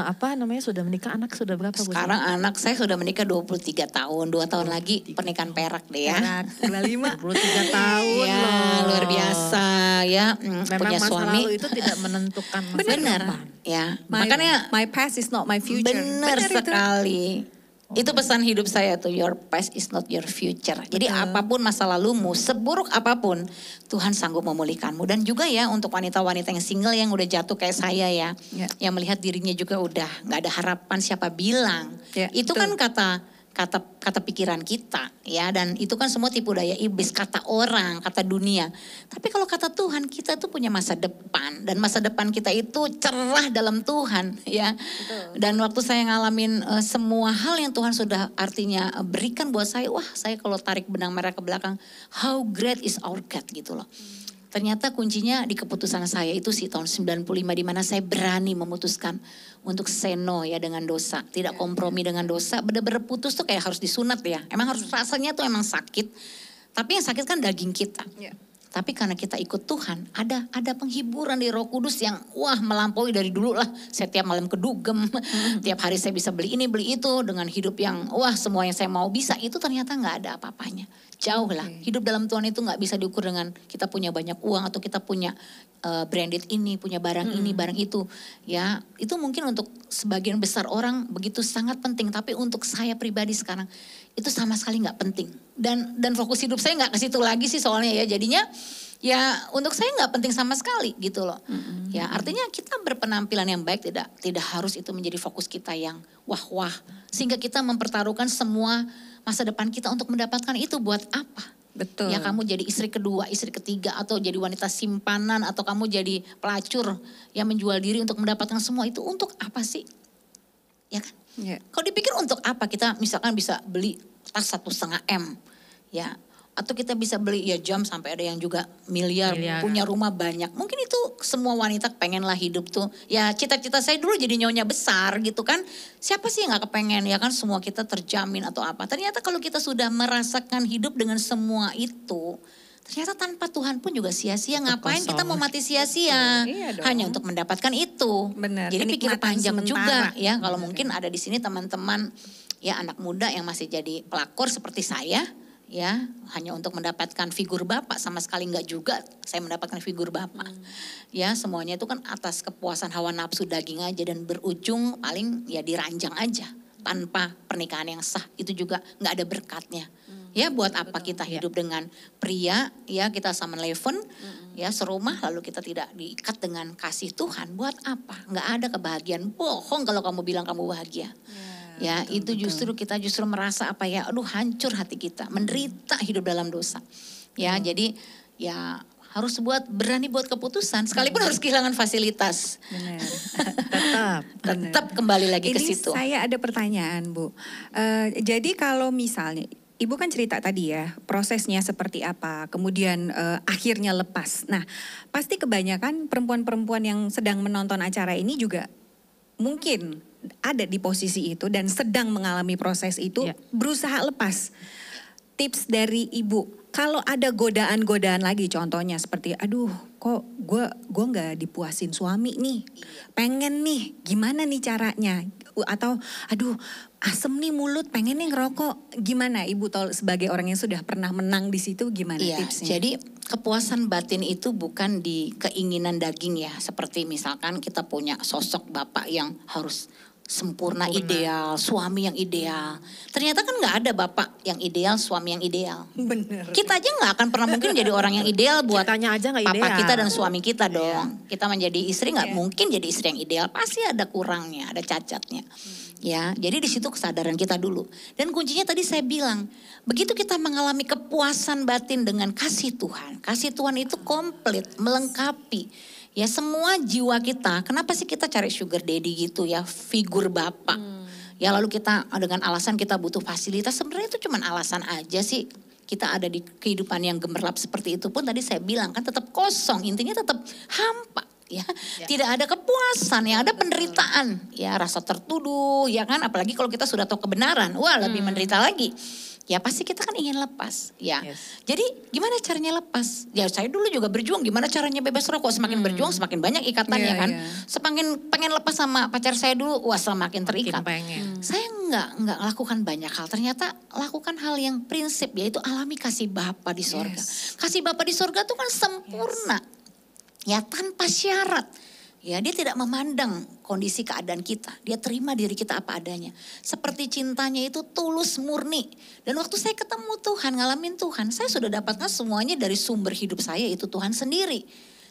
apa namanya sudah menikah, anak sudah berapa Bu? Sekarang anak saya sudah menikah 23 tahun, 2 tahun lagi pernikahan perak deh ya. Perak, 25. 23 tahun Ya, loh. luar biasa ya. Memang Punya masa suami. lalu itu tidak menentukan masa Benar. depan. Ya, My, makanya my past is not my future. benar Benar itu. sekali. Itu pesan hidup saya tuh, your past is not your future. Jadi apapun masa lalumu, seburuk apapun, Tuhan sanggup memulihkanmu. Dan juga ya untuk wanita-wanita yang single yang udah jatuh kayak saya ya, Ya. yang melihat dirinya juga udah nggak ada harapan, siapa bilang. Ya, Itu betul. kan kata pikiran kita ya, dan itu kan semua tipu daya iblis, kata orang, kata dunia. Tapi kalau kata Tuhan, kita tuh punya masa depan, dan masa depan kita itu cerah dalam Tuhan ya. Dan waktu saya ngalamin semua hal yang Tuhan sudah artinya berikan buat saya, wah saya kalau tarik benang merah ke belakang, how great is our God gitu loh. Ternyata kuncinya di keputusan saya itu sih tahun 95, di mana saya berani memutuskan untuk say no ya dengan dosa. Tidak kompromi dengan dosa, benar-benar putus tuh kayak harus disunat ya. Emang harus, rasanya tuh emang sakit. Tapi yang sakit kan daging kita. Ya. Tapi karena kita ikut Tuhan, ada penghiburan dari Roh Kudus yang wah melampaui dari dulu lah. Saya tiap malam kedugem, tiap hari saya bisa beli ini beli itu dengan hidup yang wah semua yang saya mau bisa, itu ternyata nggak ada apa-apanya. Jauh lah. Hidup dalam Tuhan itu nggak bisa diukur dengan kita punya banyak uang atau kita punya branded ini, punya barang ini, barang itu. Ya, itu mungkin untuk sebagian besar orang begitu sangat penting, tapi untuk saya pribadi sekarang itu sama sekali nggak penting. Dan fokus hidup saya nggak ke situ lagi sih soalnya ya. Jadinya ya untuk saya nggak penting sama sekali gitu loh. Ya, artinya kita berpenampilan yang baik tidak harus itu menjadi fokus kita yang wah-wah, sehingga kita mempertaruhkan semua masa depan kita untuk mendapatkan itu. Buat apa? Betul. Ya kamu jadi istri kedua, istri ketiga, atau jadi wanita simpanan, atau kamu jadi pelacur yang menjual diri untuk mendapatkan semua itu, untuk apa sih? Ya kan? Ya. Kalau dipikir untuk apa, kita misalkan bisa beli tas 1,5 M, ya, atau kita bisa beli ya jam sampai ada yang juga miliar, punya rumah banyak. Mungkin itu semua wanita pengen lah hidup tuh. Ya cita-cita saya dulu jadi nyonya besar gitu kan. Siapa sih yang gak kepengen, ya kan, semua kita terjamin atau apa. Ternyata kalau kita sudah merasakan hidup dengan semua itu, ternyata tanpa Tuhan pun juga sia-sia. Ngapain kita mau mati sia-sia? Iya dong. Hanya untuk mendapatkan itu. Benar, Jadi pikir kenikmatan panjang juga sementara. ya. Kalau mungkin ada di sini teman-teman ya anak muda yang masih jadi pelakor seperti saya. ya, hanya untuk mendapatkan figur bapak, sama sekali enggak juga saya mendapatkan figur bapak. Ya, semuanya itu kan atas kepuasan hawa nafsu daging aja dan berujung paling ya diranjang aja. Tanpa pernikahan yang sah itu juga nggak ada berkatnya. Ya, buat apa kita hidup dengan pria, ya kita sama leven, ya serumah lalu kita tidak diikat dengan kasih Tuhan. Buat apa? Nggak ada kebahagiaan. Bohong kalau kamu bilang kamu bahagia. Ya, itu justru kita justru merasa apa ya, aduh hancur hati kita, menderita hidup dalam dosa. Ya, jadi ya harus berani buat keputusan, sekalipun harus kehilangan fasilitas. Benar. Tetap kembali lagi ke Ini situ. saya ada pertanyaan, Bu. Jadi kalau misalnya Ibu kan cerita tadi ya, prosesnya seperti apa, kemudian akhirnya lepas. Nah, pasti kebanyakan perempuan-perempuan yang sedang menonton acara ini juga mungkin ada di posisi itu dan sedang mengalami proses itu, berusaha lepas. Tips dari Ibu, kalau ada godaan-godaan lagi, contohnya seperti, aduh kok gue nggak dipuasin suami nih, pengen nih, gimana nih caranya? Atau aduh asem nih mulut, pengen nih ngerokok, gimana Ibu tahu sebagai orang yang sudah pernah menang di situ, gimana tipsnya? Jadi kepuasan batin itu bukan di keinginan daging ya, seperti misalkan kita punya sosok bapak yang harus sempurna, ideal, suami yang ideal. Ternyata kan nggak ada bapak yang ideal, suami yang ideal. Bener. Kita aja nggak akan pernah mungkin jadi orang yang ideal buat Kitanya aja nggak papa ideal. kita dan suami kita dong. Kita menjadi istri nggak mungkin jadi istri yang ideal. Pasti ada kurangnya, ada cacatnya. Ya, jadi di situ kesadaran kita dulu. Dan kuncinya tadi saya bilang, begitu kita mengalami kepuasan batin dengan kasih Tuhan itu komplit, melengkapi. Ya semua jiwa kita, kenapa sih kita cari sugar daddy gitu ya, figur bapak. Ya lalu kita dengan alasan kita butuh fasilitas, sebenarnya itu cuma alasan aja sih. Kita ada di kehidupan yang gemerlap seperti itu pun tadi saya bilang kan tetap kosong, intinya tetap hampa. Ya, tidak ada kepuasan, yang ada penderitaan, ya rasa tertuduh, ya kan, apalagi kalau kita sudah tahu kebenaran, wah lebih menderita lagi. Ya pasti kita kan ingin lepas, ya. Jadi gimana caranya lepas? Ya saya dulu juga berjuang, gimana caranya bebas rokok, semakin berjuang semakin banyak ikatannya kan. Semakin pengen lepas sama pacar saya dulu, wah semakin terikat. Saya nggak lakukan banyak hal, ternyata lakukan hal yang prinsip, yaitu alami kasih Bapa di sorga. Kasih Bapa di sorga itu kan sempurna. Ya tanpa syarat. Ya dia tidak memandang kondisi keadaan kita. Dia terima diri kita apa adanya. Seperti cintanya itu tulus murni. Dan waktu saya ketemu Tuhan, ngalamin Tuhan, saya sudah dapatkan semuanya dari sumber hidup saya, itu Tuhan sendiri.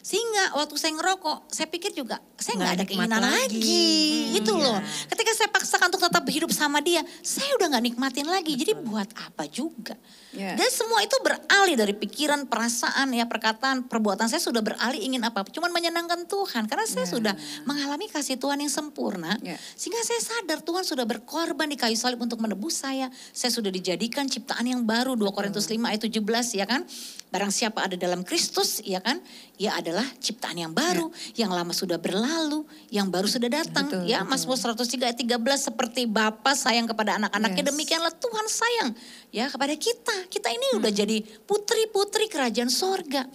Sehingga waktu saya ngerokok, saya pikir juga saya nggak ada keinginan lagi. Itu loh. Ketika saya paksakan untuk tetap hidup sama dia, saya udah nggak nikmatin lagi. Jadi buat apa juga? Dan semua itu beralih dari pikiran, perasaan, ya perkataan, perbuatan saya sudah beralih ingin apa? Cuman menyenangkan Tuhan. Karena saya sudah mengalami kasih Tuhan yang sempurna. Sehingga saya sadar Tuhan sudah berkorban di kayu salib untuk menebus saya. Saya sudah dijadikan ciptaan yang baru. 2 Korintus 5 ayat 17 ya kan. Barang siapa ada dalam Kristus ya kan. Ia adalah ciptaan yang baru. Yang lama sudah berlalu. Yang baru sudah datang. Mazmur 103 ayat 13. Seperti Bapa sayang kepada anak-anaknya. Demikianlah Tuhan sayang ya kepada kita. Kita ini udah jadi putri-putri kerajaan sorga.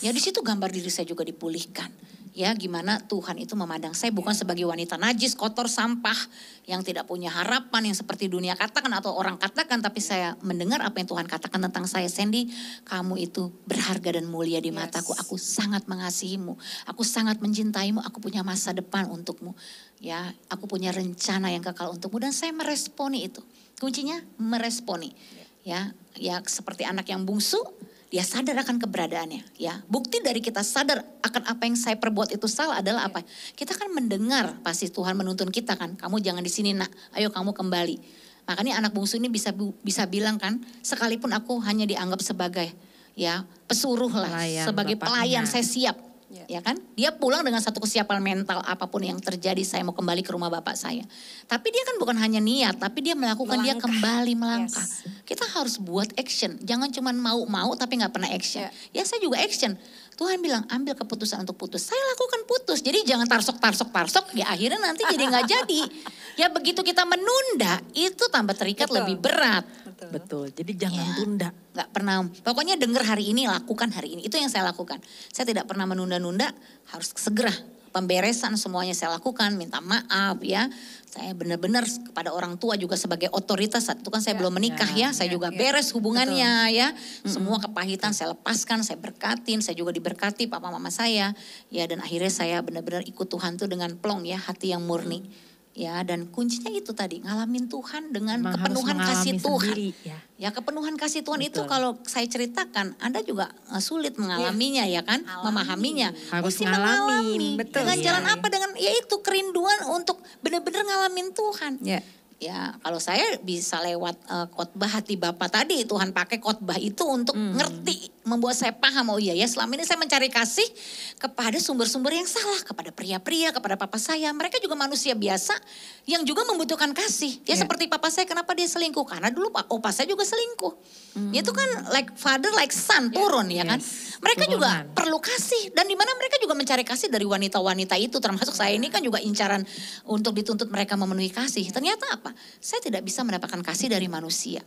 Ya di situ gambar diri saya juga dipulihkan. Ya gimana Tuhan itu memandang saya bukan sebagai wanita najis, kotor, sampah. Yang tidak punya harapan yang seperti dunia katakan atau orang katakan. Tapi saya mendengar apa yang Tuhan katakan tentang saya. Sandy, kamu itu berharga dan mulia di mataku. Aku sangat mengasihimu. Aku sangat mencintaimu. Aku punya masa depan untukmu. Ya, aku punya rencana yang kekal untukmu. Dan saya meresponi itu. Kuncinya meresponi. Ya seperti anak yang bungsu, dia sadar akan keberadaannya. Ya, bukti dari kita sadar akan apa yang saya perbuat itu salah adalah apa? Kita kan mendengar pasti Tuhan menuntun kita kan. Kamu jangan di sini nak, ayo kamu kembali. Makanya anak bungsu ini bisa bilang kan, sekalipun aku hanya dianggap sebagai ya pesuruh lah, sebagai pelayan saya siap. Ya kan, dia pulang dengan satu kesiapan mental apapun yang terjadi, saya mau kembali ke rumah bapak saya. Tapi dia kan bukan hanya niat, tapi dia melakukan, dia kembali melangkah. Kita harus buat action, jangan cuma mau tapi nggak pernah action. Ya saya juga action. Tuhan bilang ambil keputusan untuk putus, saya lakukan putus. Jadi jangan tarsok, ya akhirnya nanti jadi nggak jadi. Ya begitu kita menunda, itu tambah terikat lebih berat. Betul, jadi jangan tunda. Gak pernah, pokoknya dengar hari ini, lakukan hari ini. Itu yang saya lakukan. Saya tidak pernah menunda-nunda, harus segera pemberesan semuanya saya lakukan, minta maaf ya. Saya benar-benar kepada orang tua juga sebagai otoritas, saat itu kan saya belum menikah ya, saya juga beres hubungannya ya. Semua kepahitan saya lepaskan, saya berkatin, saya juga diberkati papa mama saya. Ya dan akhirnya saya benar-benar ikut Tuhan tuh dengan plong ya, hati yang murni. Ya dan kuncinya itu tadi, ngalamin Tuhan dengan Memang kepenuhan harus kasih mengalami Tuhan. sendiri, ya. Ya kepenuhan kasih Tuhan itu Betul. kalau saya ceritakan, Anda juga sulit mengalaminya ya kan, memahaminya. Harus Mesti ngalamin, mengalami. betul. Dengan Iya. jalan apa? Dengan yaitu kerinduan untuk benar-benar ngalamin Tuhan. Ya. Ya kalau saya bisa lewat khotbah hati Bapa tadi, Tuhan pakai khotbah itu untuk ngerti, membuat saya paham, oh iya ya selama ini saya mencari kasih kepada sumber-sumber yang salah, kepada pria-pria, kepada papa saya. Mereka juga manusia biasa yang juga membutuhkan kasih. Ya seperti papa saya, kenapa dia selingkuh? Karena dulu opa saya juga selingkuh. Itu kan like father like son, turun ya kan. Mereka juga Turunan. perlu kasih, dan di mana mereka juga mencari kasih dari wanita-wanita itu, termasuk saya ini kan juga incaran untuk dituntut mereka memenuhi kasih. Ternyata apa? Saya tidak bisa mendapatkan kasih dari manusia.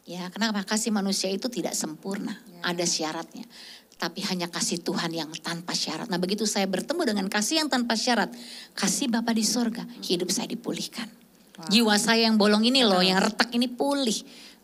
Ya, kenapa? Kasih manusia itu tidak sempurna, ada syaratnya. Tapi hanya kasih Tuhan yang tanpa syarat. Nah, begitu saya bertemu dengan kasih yang tanpa syarat, kasih Bapa di sorga, hidup saya dipulihkan. Jiwa saya yang bolong ini loh, yang retak ini pulih,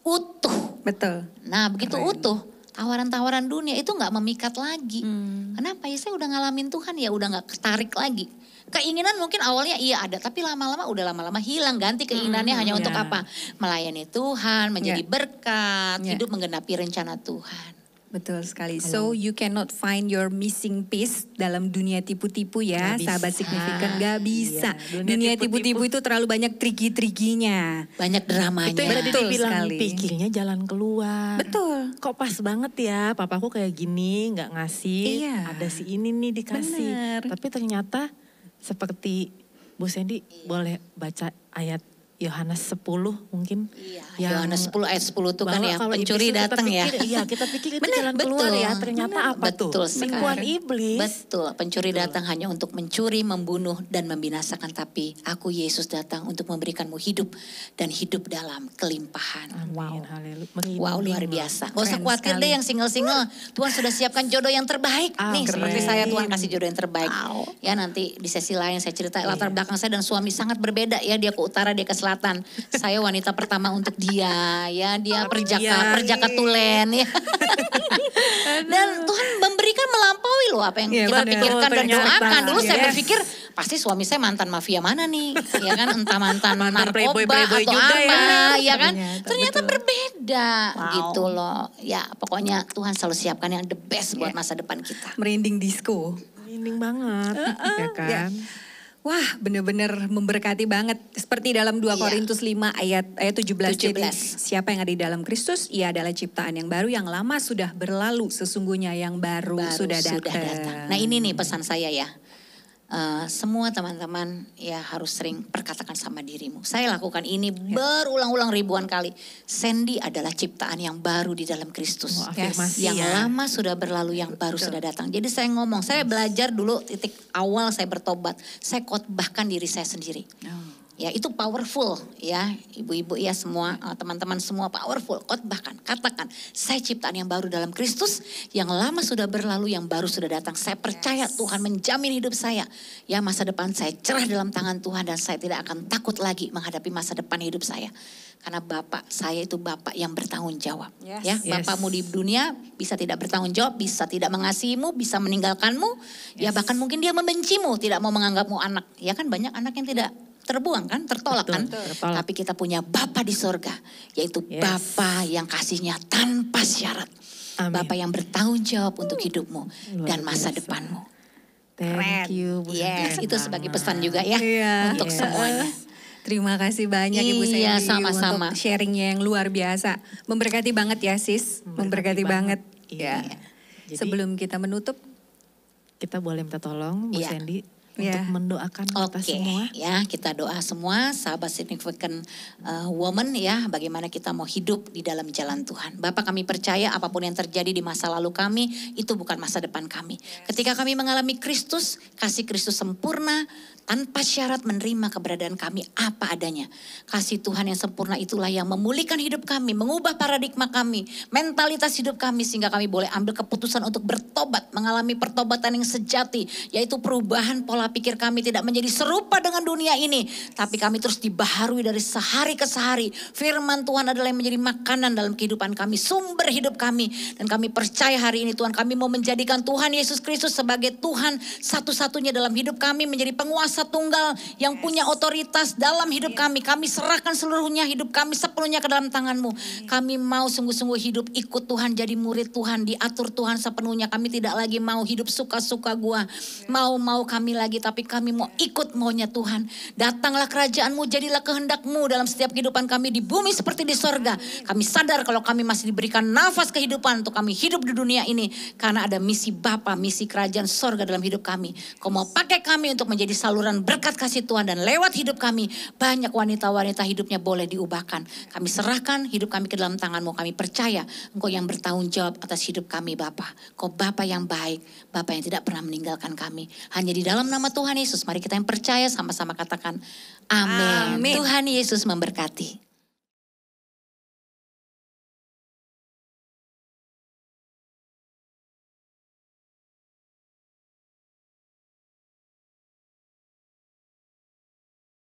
utuh. Betul. Nah, begitu utuh, tawaran-tawaran dunia itu nggak memikat lagi. Kenapa? Ya saya udah ngalamin Tuhan, ya udah nggak ketarik lagi. Keinginan mungkin awalnya iya ada, tapi lama-lama udah lama-lama hilang. Ganti keinginannya hanya untuk apa? Melayani Tuhan, menjadi berkat, hidup menggenapi rencana Tuhan. Betul sekali. So you cannot find your missing piece dalam dunia tipu-tipu ya, Gak sahabat bisa. signifikan. Gak bisa. Iya, dunia dunia tipu-tipu itu terlalu banyak triki-trikinya. Banyak dramanya. Itu yang tadi Betul dibilang, sekali. pikirnya jalan keluar. Betul. Kok pas banget ya, papaku kayak gini, nggak ngasih, Iya. ada si ini nih dikasih. Bener. Tapi ternyata seperti Bu Sandy boleh baca ayat Yohanes 10 mungkin. Iya, yang Yohanes 10 ayat 10 itu kan bahwa ya, kalau pencuri iblis itu datang ya. Iya, kita pikir itu Benar, jalan keluar betul. ya. Ternyata Benar, apa tuh? betul Tipuan sekali. iblis. Betul, pencuri datang hanya untuk mencuri, membunuh, dan membinasakan. Tapi aku Yesus datang untuk memberikanmu hidup dan hidup dalam kelimpahan. Amin, haleluya. Wow, luar Merinding biasa. loh. Gak usah Keren khawatir sekali. deh yang single-single. Tuhan sudah siapkan jodoh yang terbaik. Nih Keren. seperti saya, Tuhan kasih jodoh yang terbaik. Ya nanti di sesi lain saya cerita latar belakang saya dan suami sangat berbeda ya. Dia ke utara, dia ke selatan. Saya wanita pertama untuk dia. Ya dia perjaka tulen ya. Dan Tuhan memberikan melampaui loh apa yang Iya, kita benar. pikirkan dan Ternyata. doakan. Dulu saya Yes. berpikir pasti suami saya mantan mafia mana nih. Ya kan entah mantan Mantan narkoba playboy atau juga apa. ya. Ya kan. Ternyata, Ternyata betul. berbeda gitu loh. Ya pokoknya Tuhan selalu siapkan yang the best buat masa depan kita. Merinding disco. Merinding banget, ya kan? Wah, benar-benar memberkati banget. Seperti dalam 2 Iya. Korintus 5 ayat 17. Jadi, 17. siapa yang ada di dalam Kristus, ia adalah ciptaan yang baru, yang lama sudah berlalu, sesungguhnya yang baru, sudah datang. Nah ini nih pesan saya ya. Semua teman-teman ya harus sering perkatakan sama dirimu. Saya lakukan ini berulang-ulang ribuan kali. Sandy adalah ciptaan yang baru di dalam Kristus. Oh, afirmasi Yang ya. lama sudah berlalu, yang baru sudah datang. Jadi saya ngomong, saya belajar dulu titik awal saya bertobat. Saya khotbahkan diri saya sendiri. Ya itu powerful ya, ibu-ibu ya semua, teman-teman semua powerful. Khotbahkan, katakan, saya ciptaan yang baru dalam Kristus, yang lama sudah berlalu, yang baru sudah datang. Saya percaya Tuhan menjamin hidup saya. Ya masa depan saya cerah dalam tangan Tuhan dan saya tidak akan takut lagi menghadapi masa depan hidup saya. Karena Bapak saya itu Bapak yang bertanggung jawab. Ya, Bapakmu di dunia bisa tidak bertanggung jawab, bisa tidak mengasihimu, bisa meninggalkanmu. Ya bahkan mungkin dia membencimu, tidak mau menganggapmu anak. Ya kan banyak anak yang tidak terbuang kan, tertolak kan. tertolak. Tapi kita punya Bapa di sorga, yaitu Yes. Bapa yang kasihnya tanpa syarat. Amin. Bapa yang bertanggung jawab untuk hidupmu Luar dan masa biasa. depanmu. Thank you, Bu Yes, Sandy. itu sebagai pesan juga ya Iya. untuk Yes. semuanya. Terima kasih banyak Ibu Sandy Iya, sama-sama. untuk sharingnya yang luar biasa. Memberkati banget ya sis, memberkati banget. Iya. Ya. Jadi- Sebelum kita menutup, Kita boleh minta tolong Bu Iya. Sandy Iya. untuk mendoakan kita Oke, semua. ya kita doa semua sahabat significant woman ya, bagaimana kita mau hidup di dalam jalan Tuhan. Bapak kami percaya apapun yang terjadi di masa lalu kami itu bukan masa depan kami. Ketika kami mengalami Kristus, kasih Kristus sempurna, tanpa syarat menerima keberadaan kami apa adanya. Kasih Tuhan yang sempurna itulah yang memulihkan hidup kami, mengubah paradigma kami, mentalitas hidup kami sehingga kami boleh ambil keputusan untuk bertobat, mengalami pertobatan yang sejati, yaitu perubahan pola pola pikir kami tidak menjadi serupa dengan dunia ini. Tapi kami terus dibaharui dari sehari ke sehari. Firman Tuhan adalah yang menjadi makanan dalam kehidupan kami, sumber hidup kami. Dan kami percaya hari ini Tuhan, kami mau menjadikan Tuhan Yesus Kristus sebagai Tuhan satu-satunya dalam hidup kami, menjadi penguasa tunggal yang punya otoritas dalam hidup kami. Kami serahkan seluruhnya hidup kami sepenuhnya ke dalam tangan-Mu. Kami mau sungguh-sungguh hidup ikut Tuhan, jadi murid Tuhan, diatur Tuhan sepenuhnya. Kami tidak lagi mau hidup suka-suka gua, mau kami lagi, tapi kami mau ikut maunya Tuhan. Datanglah kerajaan-Mu, jadilah kehendak-Mu dalam setiap kehidupan kami di bumi seperti di sorga. Kami sadar kalau kami masih diberikan nafas kehidupan untuk kami hidup di dunia ini, karena ada misi Bapa, misi kerajaan sorga dalam hidup kami. Kau mau pakai kami untuk menjadi saluran berkat kasih Tuhan, dan lewat hidup kami banyak wanita-wanita hidupnya boleh diubahkan. Kami serahkan hidup kami ke dalam tangan-Mu. Kami percaya Engkau yang bertanggung jawab atas hidup kami Bapa. Kau Bapa yang baik, Bapa yang tidak pernah meninggalkan kami. Hanya di dalam nama Tuhan Yesus, mari kita yang percaya sama-sama katakan amin. Amin. Tuhan Yesus memberkati.